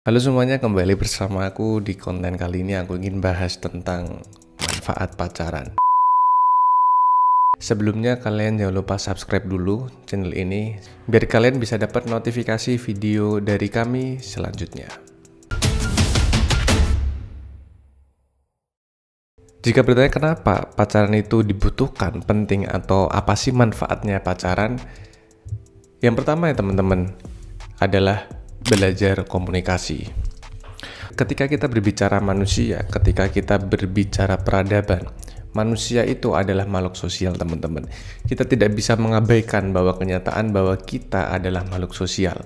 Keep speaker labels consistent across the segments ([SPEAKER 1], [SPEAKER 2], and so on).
[SPEAKER 1] Halo semuanya, kembali bersama aku di konten kali ini. Aku ingin bahas tentang manfaat pacaran. Sebelumnya kalian jangan lupa subscribe dulu channel ini biar kalian bisa dapat notifikasi video dari kami selanjutnya. Jika bertanya kenapa pacaran itu dibutuhkan, penting, atau apa sih manfaatnya pacaran? Yang pertama ya teman-teman adalah belajar komunikasi. Ketika kita berbicara manusia, ketika kita berbicara peradaban, manusia itu adalah makhluk sosial teman-teman. Kita tidak bisa mengabaikan bahwa kenyataan bahwa kita adalah makhluk sosial.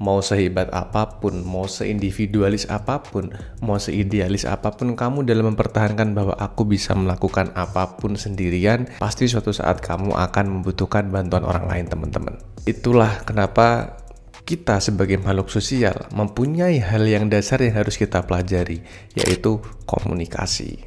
[SPEAKER 1] Mau sehebat apapun, mau seindividualis apapun, mau seidealis apapun kamu dalam mempertahankan bahwa aku bisa melakukan apapun sendirian, pasti suatu saat kamu akan membutuhkan bantuan orang lain teman-teman. Itulah kenapa kita sebagai makhluk sosial mempunyai hal yang dasar yang harus kita pelajari, yaitu komunikasi.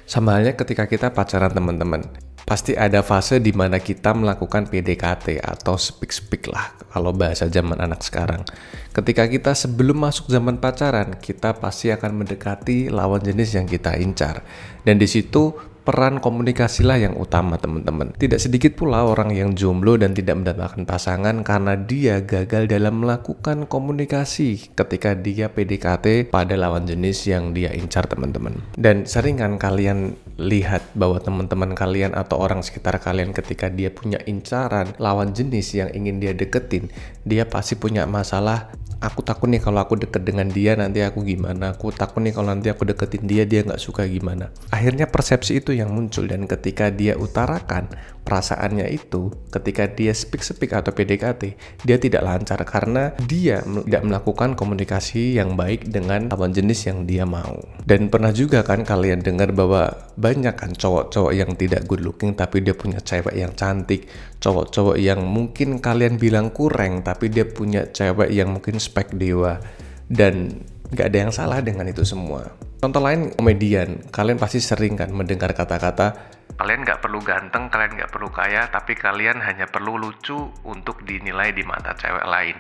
[SPEAKER 1] Sama halnya ketika kita pacaran teman-teman, pasti ada fase di mana kita melakukan PDKT atau speak lah kalau bahasa zaman anak sekarang. Ketika kita sebelum masuk zaman pacaran, kita pasti akan mendekati lawan jenis yang kita incar. Dan di situ peran komunikasilah yang utama teman-teman. Tidak sedikit pula orang yang jomblo dan tidak mendapatkan pasangan karena dia gagal dalam melakukan komunikasi ketika dia PDKT pada lawan jenis yang dia incar teman-teman. Dan sering kan kalian lihat bahwa teman-teman kalian atau orang sekitar kalian ketika dia punya incaran lawan jenis yang ingin dia deketin, dia pasti punya masalah. Aku takut nih kalau aku deket dengan dia nanti aku gimana, aku takut nih kalau nanti aku deketin dia nggak suka gimana. Akhirnya persepsi itu yang muncul, dan ketika dia utarakan perasaannya itu, ketika dia speak atau PDKT, dia tidak lancar karena dia tidak melakukan komunikasi yang baik dengan lawan jenis yang dia mau. Dan pernah juga kan kalian dengar bahwa banyak kan cowok-cowok yang tidak good looking tapi dia punya cewek yang cantik, cowok-cowok yang mungkin kalian bilang kurang tapi dia punya cewek yang mungkin spek dewa, dan gak ada yang salah dengan itu semua. Contoh lain, komedian. Kalian pasti sering kan mendengar kata-kata, kalian gak perlu ganteng, kalian gak perlu kaya, tapi kalian hanya perlu lucu untuk dinilai di mata cewek lain.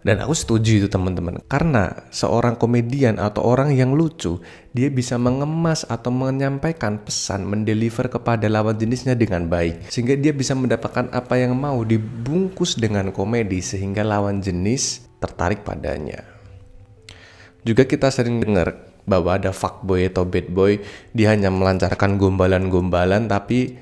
[SPEAKER 1] Dan aku setuju itu teman-teman, karena seorang komedian atau orang yang lucu, dia bisa mengemas atau menyampaikan pesan, mendeliver kepada lawan jenisnya dengan baik, sehingga dia bisa mendapatkan apa yang mau dibungkus dengan komedi sehingga lawan jenis tertarik padanya. Juga kita sering dengar bahwa ada fuckboy atau bad boy, dia hanya melancarkan gombalan-gombalan tapi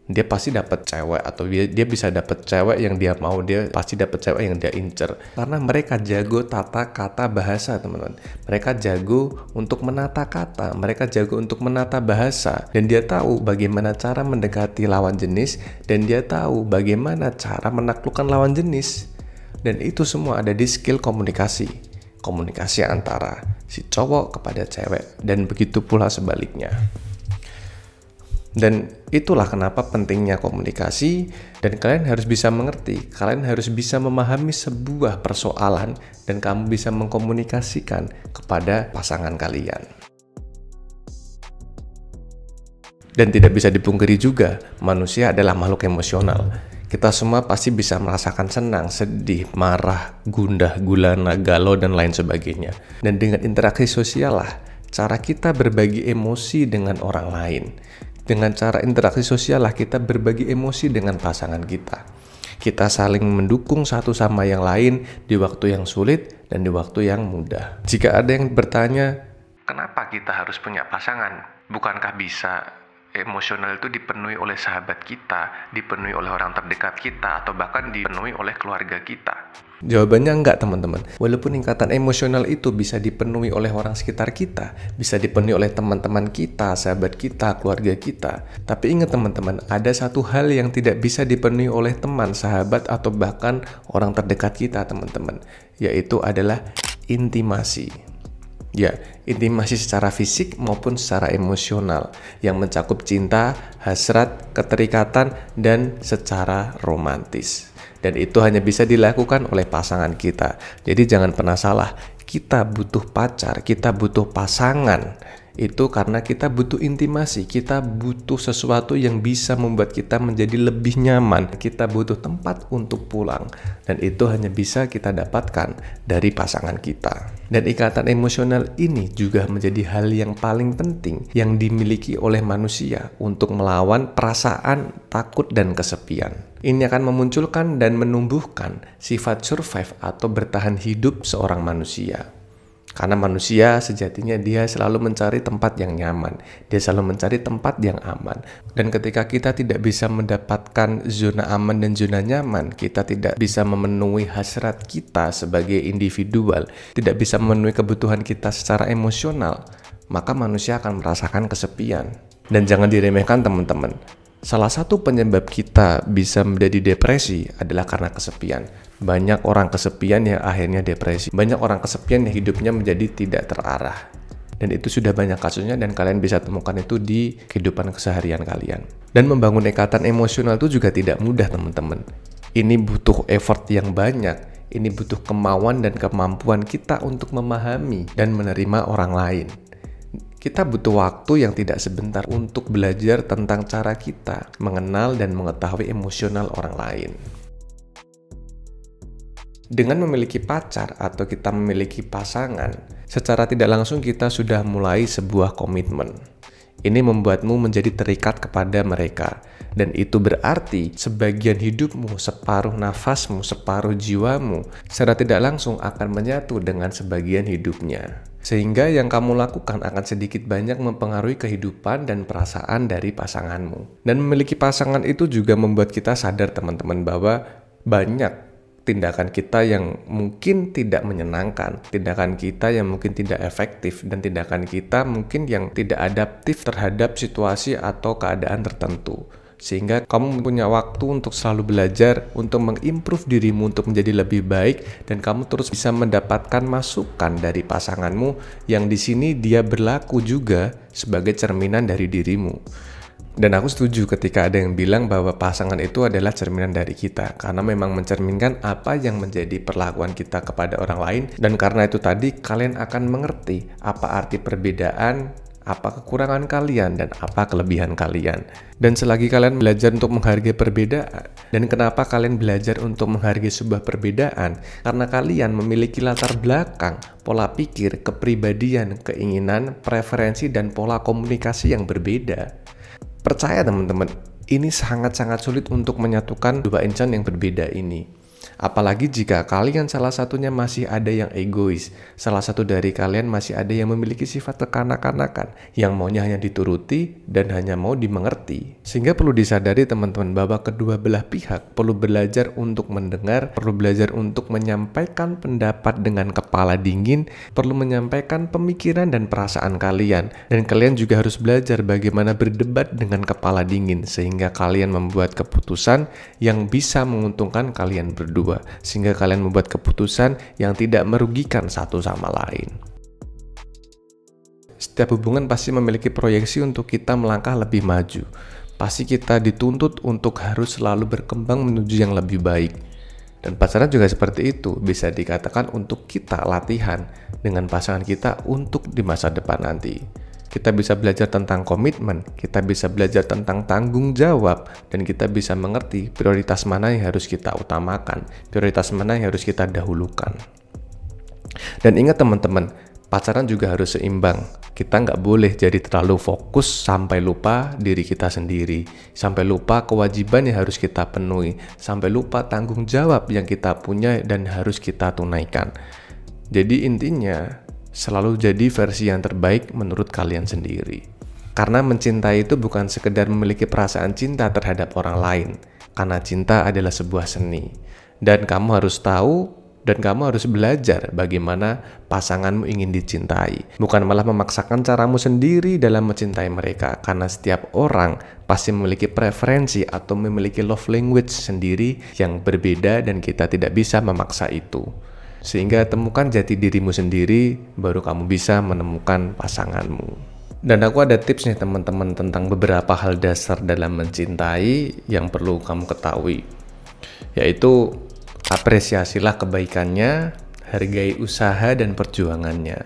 [SPEAKER 1] dia pasti dapat cewek, atau dia bisa dapat cewek yang dia mau, dia pasti dapat cewek yang dia incer karena mereka jago tata kata bahasa teman-teman. Mereka jago untuk menata kata, mereka jago untuk menata bahasa, dan dia tahu bagaimana cara mendekati lawan jenis, dan dia tahu bagaimana cara menaklukkan lawan jenis. Dan itu semua ada di skill komunikasi antara si cowok kepada cewek, dan begitu pula sebaliknya. Dan itulah kenapa pentingnya komunikasi, dan kalian harus bisa mengerti, kalian harus bisa memahami sebuah persoalan, dan kamu bisa mengkomunikasikan kepada pasangan kalian. Dan tidak bisa dipungkiri juga, manusia adalah makhluk emosional. Kita semua pasti bisa merasakan senang, sedih, marah, gundah, gulana, galau, dan lain sebagainya. Dan dengan interaksi sosial lah, cara kita berbagi emosi dengan orang lain. Dengan cara interaksi sosial lah kita berbagi emosi dengan pasangan kita. Kita saling mendukung satu sama yang lain di waktu yang sulit dan di waktu yang mudah. Jika ada yang bertanya, kenapa kita harus punya pasangan? Bukankah bisa emosional itu dipenuhi oleh sahabat kita, dipenuhi oleh orang terdekat kita, atau bahkan dipenuhi oleh keluarga kita? Jawabannya enggak teman-teman. Walaupun tingkatan emosional itu bisa dipenuhi oleh orang sekitar kita, bisa dipenuhi oleh teman-teman kita, sahabat kita, keluarga kita, tapi ingat teman-teman, ada satu hal yang tidak bisa dipenuhi oleh teman, sahabat, atau bahkan orang terdekat kita teman-teman, yaitu adalah intimasi. Ya, intimasi secara fisik maupun secara emosional yang mencakup cinta, hasrat, keterikatan, dan secara romantis. Dan itu hanya bisa dilakukan oleh pasangan kita. Jadi jangan pernah salah, kita butuh pacar, kita butuh pasangan Itu karena kita butuh intimasi, kita butuh sesuatu yang bisa membuat kita menjadi lebih nyaman. Kita butuh tempat untuk pulang, dan itu hanya bisa kita dapatkan dari pasangan kita. Dan ikatan emosional ini juga menjadi hal yang paling penting yang dimiliki oleh manusia untuk melawan perasaan takut dan kesepian. Ini akan memunculkan dan menumbuhkan sifat survive atau bertahan hidup seorang manusia. Karena manusia sejatinya dia selalu mencari tempat yang nyaman, dia selalu mencari tempat yang aman. Dan ketika kita tidak bisa mendapatkan zona aman dan zona nyaman, kita tidak bisa memenuhi hasrat kita sebagai individual, tidak bisa memenuhi kebutuhan kita secara emosional, maka manusia akan merasakan kesepian. Dan jangan diremehkan teman-teman, salah satu penyebab kita bisa menjadi depresi adalah karena kesepian. Banyak orang kesepian yang akhirnya depresi. Banyak orang kesepian yang hidupnya menjadi tidak terarah. Dan itu sudah banyak kasusnya dan kalian bisa temukan itu di kehidupan keseharian kalian. Dan membangun ikatan emosional itu juga tidak mudah teman-teman. Ini butuh effort yang banyak. Ini butuh kemauan dan kemampuan kita untuk memahami dan menerima orang lain. Kita butuh waktu yang tidak sebentar untuk belajar tentang cara kita mengenal dan mengetahui emosional orang lain. Dengan memiliki pacar atau kita memiliki pasangan, secara tidak langsung kita sudah mulai sebuah komitmen. Ini membuatmu menjadi terikat kepada mereka, dan itu berarti sebagian hidupmu, separuh nafasmu, separuh jiwamu, secara tidak langsung akan menyatu dengan sebagian hidupnya. Sehingga yang kamu lakukan akan sedikit banyak mempengaruhi kehidupan dan perasaan dari pasanganmu. Dan memiliki pasangan itu juga membuat kita sadar teman-teman bahwa banyak tindakan kita yang mungkin tidak menyenangkan, tindakan kita yang mungkin tidak efektif, dan tindakan kita mungkin yang tidak adaptif terhadap situasi atau keadaan tertentu. Sehingga kamu punya waktu untuk selalu belajar, untuk mengimprove dirimu untuk menjadi lebih baik, dan kamu terus bisa mendapatkan masukan dari pasanganmu yang di sini dia berlaku juga sebagai cerminan dari dirimu. Dan aku setuju ketika ada yang bilang bahwa pasangan itu adalah cerminan dari kita, karena memang mencerminkan apa yang menjadi perlakuan kita kepada orang lain, dan karena itu tadi kalian akan mengerti apa arti perbedaan, apa kekurangan kalian, dan apa kelebihan kalian. Dan selagi kalian belajar untuk menghargai perbedaan, dan kenapa kalian belajar untuk menghargai sebuah perbedaan? Karena kalian memiliki latar belakang, pola pikir, kepribadian, keinginan, preferensi, dan pola komunikasi yang berbeda. Percaya teman-teman, ini sangat-sangat sulit untuk menyatukan dua insan yang berbeda ini. Apalagi jika kalian salah satunya masih ada yang egois, salah satu dari kalian masih ada yang memiliki sifat kekanak-kanakan, yang maunya hanya dituruti dan hanya mau dimengerti. Sehingga perlu disadari teman-teman bahwa kedua belah pihak perlu belajar untuk mendengar, perlu belajar untuk menyampaikan pendapat dengan kepala dingin, perlu menyampaikan pemikiran dan perasaan kalian. Dan kalian juga harus belajar bagaimana berdebat dengan kepala dingin, sehingga kalian membuat keputusan yang bisa menguntungkan kalian berdua, sehingga kalian membuat keputusan yang tidak merugikan satu sama lain. Setiap hubungan pasti memiliki proyeksi untuk kita melangkah lebih maju. Pasti kita dituntut untuk harus selalu berkembang menuju yang lebih baik. Dan pacaran juga seperti itu, bisa dikatakan untuk kita latihan dengan pasangan kita untuk di masa depan nanti. Kita bisa belajar tentang komitmen, kita bisa belajar tentang tanggung jawab, dan kita bisa mengerti prioritas mana yang harus kita utamakan, prioritas mana yang harus kita dahulukan. Dan ingat teman-teman, pacaran juga harus seimbang. Kita nggak boleh jadi terlalu fokus sampai lupa diri kita sendiri, sampai lupa kewajiban yang harus kita penuhi, sampai lupa tanggung jawab yang kita punya dan harus kita tunaikan. Jadi intinya, selalu jadi versi yang terbaik menurut kalian sendiri. Karena mencintai itu bukan sekedar memiliki perasaan cinta terhadap orang lain, karena cinta adalah sebuah seni. Dan kamu harus tahu dan kamu harus belajar bagaimana pasanganmu ingin dicintai. Bukan malah memaksakan caramu sendiri dalam mencintai mereka, karena setiap orang pasti memiliki preferensi atau memiliki love language sendiri yang berbeda dan kita tidak bisa memaksa itu. Sehingga temukan jati dirimu sendiri, baru kamu bisa menemukan pasanganmu. Dan aku ada tips nih teman-teman tentang beberapa hal dasar dalam mencintai yang perlu kamu ketahui. Yaitu, apresiasilah kebaikannya, hargai usaha dan perjuangannya.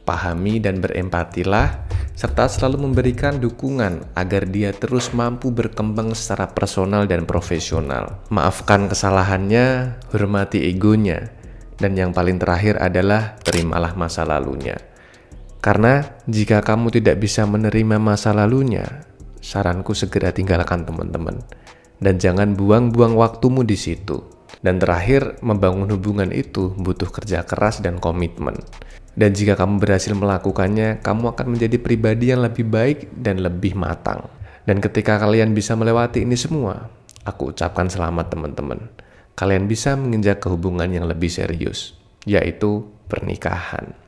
[SPEAKER 1] Pahami dan berempatilah, serta selalu memberikan dukungan agar dia terus mampu berkembang secara personal dan profesional. Maafkan kesalahannya, hormati egonya, dan yang paling terakhir adalah terimalah masa lalunya. Karena jika kamu tidak bisa menerima masa lalunya, saranku segera tinggalkan teman-teman. Dan jangan buang-buang waktumu di situ. Dan terakhir, membangun hubungan itu butuh kerja keras dan komitmen. Dan jika kamu berhasil melakukannya, kamu akan menjadi pribadi yang lebih baik dan lebih matang. Dan ketika kalian bisa melewati ini semua, aku ucapkan selamat teman-teman. Kalian bisa menginjak ke hubungan yang lebih serius, yaitu pernikahan.